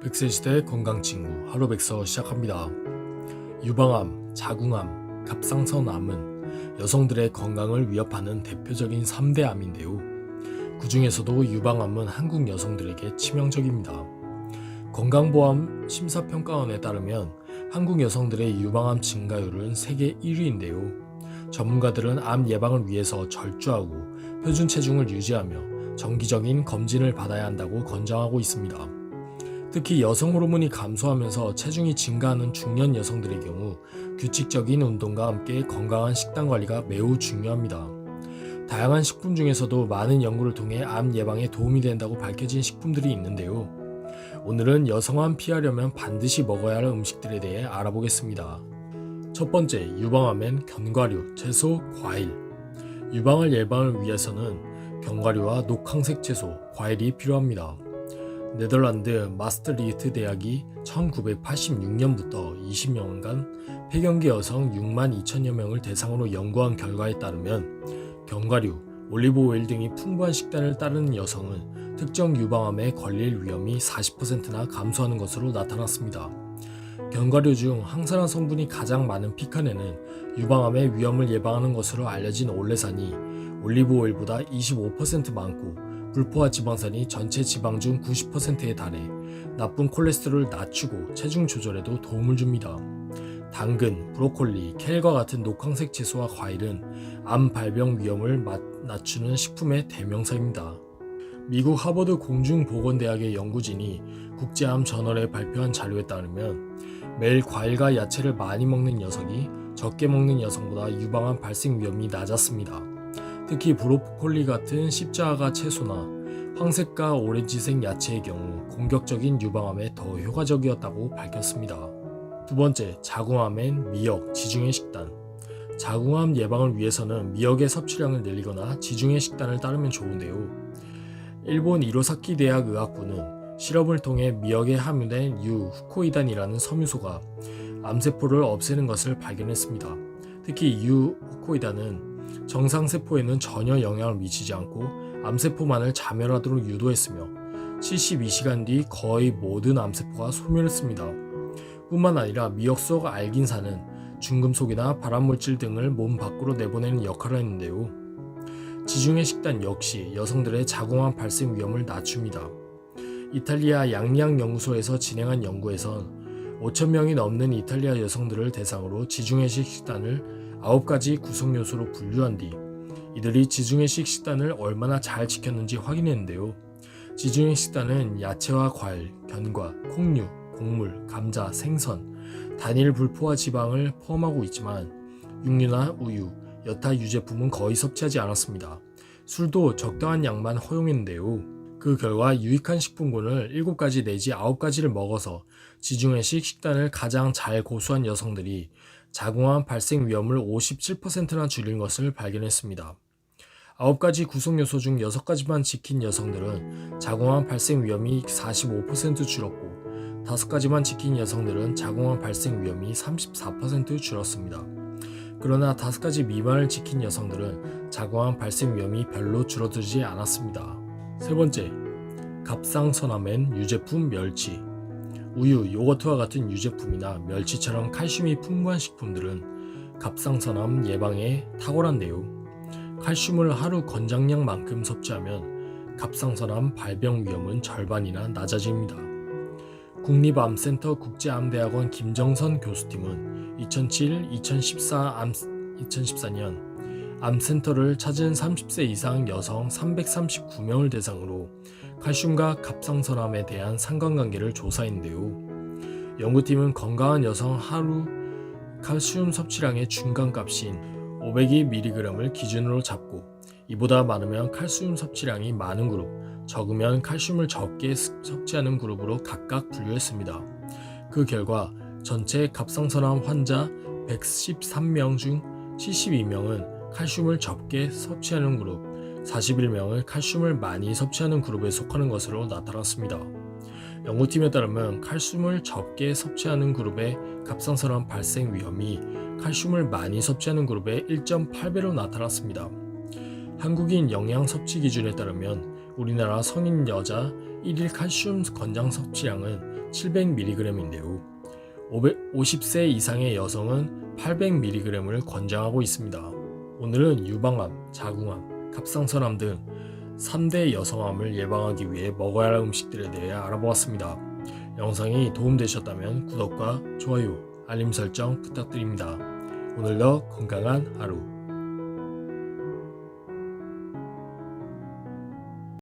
100세 시대 건강친구 하루 백서 시작합니다. 유방암, 자궁암, 갑상선암은 여성들의 건강을 위협하는 대표적인 3대 암인데요. 그 중에서도 유방암은 한국 여성들에게 치명적입니다. 건강보험 심사평가원에 따르면 한국 여성들의 유방암 증가율은 세계 1위인데요. 전문가들은 암 예방을 위해서 절주하고 표준 체중을 유지하며 정기적인 검진을 받아야 한다고 권장하고 있습니다. 특히 여성 호르몬이 감소하면서 체중이 증가하는 중년 여성들의 경우 규칙적인 운동과 함께 건강한 식단 관리가 매우 중요합니다. 다양한 식품 중에서도 많은 연구를 통해 암 예방에 도움이 된다고 밝혀진 식품들이 있는데요. 오늘은 여성암 피하려면 반드시 먹어야 할 음식들에 대해 알아보겠습니다. 첫 번째, 유방암엔 견과류, 채소, 과일. 유방암 예방을 위해서는 견과류와 녹황색 채소, 과일이 필요합니다. 네덜란드 마스트리히트 대학이 1986년부터 20년간 폐경기 여성 6만 2천여 명을 대상으로 연구한 결과에 따르면 견과류, 올리브오일 등이 풍부한 식단을 따르는 여성은 특정 유방암에 걸릴 위험이 40%나 감소하는 것으로 나타났습니다. 견과류 중 항산화 성분이 가장 많은 피칸에는 유방암의 위험을 예방하는 것으로 알려진 올레산이 올리브오일보다 25% 많고 불포화 지방산이 전체 지방 중 90%에 달해 나쁜 콜레스테롤을 낮추고 체중 조절에도 도움을 줍니다. 당근, 브로콜리, 켈과 같은 녹황색 채소와 과일은 암 발병 위험을 낮추는 식품의 대명사입니다. 미국 하버드 공중보건대학의 연구진이 국제암 저널에 발표한 자료에 따르면 매일 과일과 야채를 많이 먹는 녀석이 적게 먹는 여성보다 유방암 발생 위험이 낮았습니다. 특히 브로콜리 같은 십자가 채소나 황색과 오렌지색 야채의 경우 공격적인 유방암에 더 효과적이었다고 밝혔습니다. 두 번째, 자궁암엔 미역, 지중해 식단. 자궁암 예방을 위해서는 미역의 섭취량을 늘리거나 지중해 식단을 따르면 좋은데요. 일본 이로사키 대학 의학부는 실험을 통해 미역에 함유된 후코이단이라는 섬유소가 암세포를 없애는 것을 발견했습니다. 특히 후코이단은 정상세포에는 전혀 영향을 미치지 않고 암세포만을 자멸하도록 유도했으며 72시간 뒤 거의 모든 암세포가 소멸했습니다. 뿐만 아니라 미역 속 알긴산은 중금속이나 발암물질 등을 몸 밖으로 내보내는 역할을 했는데요. 지중해 식단 역시 여성들의 자궁암 발생 위험을 낮춥니다. 이탈리아 양리학 연구소에서 진행한 연구에선 5,000명이 넘는 이탈리아 여성들을 대상으로 지중해식 식단을 9가지 구성 요소로 분류한 뒤 이들이 지중해식 식단을 얼마나 잘 지켰는지 확인했는데요. 지중해 식단은 야채와 과일, 견과, 콩류, 곡물, 감자, 생선, 단일 불포화 지방을 포함하고 있지만 육류나 우유, 여타 유제품은 거의 섭취하지 않았습니다. 술도 적당한 양만 허용했는데요. 그 결과 유익한 식품군을 7가지 내지 9가지를 먹어서 지중해식 식단을 가장 잘 고수한 여성들이 자궁암 발생 위험을 57%나 줄인 것을 발견했습니다. 9가지 구성 요소 중 6가지만 지킨 여성들은 자궁암 발생 위험이 45% 줄었고 5가지만 지킨 여성들은 자궁암 발생 위험이 34% 줄었습니다. 그러나 5가지 미만을 지킨 여성들은 자궁암 발생 위험이 별로 줄어들지 않았습니다. 세 번째, 갑상선암엔 유제품 멸치. 우유, 요거트와 같은 유제품이나 멸치처럼 칼슘이 풍부한 식품들은 갑상선암 예방에 탁월한데요. 칼슘을 하루 권장량만큼 섭취하면 갑상선암 발병 위험은 절반이나 낮아집니다. 국립암센터 국제암대학원 김정선 교수팀은 2014년 암센터를 찾은 30세 이상 여성 339명을 대상으로 칼슘과 갑상선암에 대한 상관관계를 조사했는데요. 연구팀은 건강한 여성 하루 칼슘 섭취량의 중간값인 502mg을 기준으로 잡고 이보다 많으면 칼슘 섭취량이 많은 그룹, 적으면 칼슘을 적게 섭취하는 그룹으로 각각 분류했습니다. 그 결과 전체 갑상선암 환자 113명 중 72명은 칼슘을 적게 섭취하는 그룹, 41명은 칼슘을 많이 섭취하는 그룹에 속하는 것으로 나타났습니다. 연구팀에 따르면 칼슘을 적게 섭취하는 그룹의 갑상선암 발생 위험이 칼슘을 많이 섭취하는 그룹의 1.8배로 나타났습니다. 한국인 영양 섭취 기준에 따르면 우리나라 성인 여자 1일 칼슘 권장 섭취량은 700mg인데요. 50세 이상의 여성은 800mg을 권장하고 있습니다. 오늘은 유방암, 자궁암, 갑상선암 등 3대 여성암을 예방하기 위해 먹어야 할 음식들에 대해 알아보았습니다. 영상이 도움되셨다면 구독과 좋아요, 알림 설정 부탁드립니다. 오늘도 건강한 하루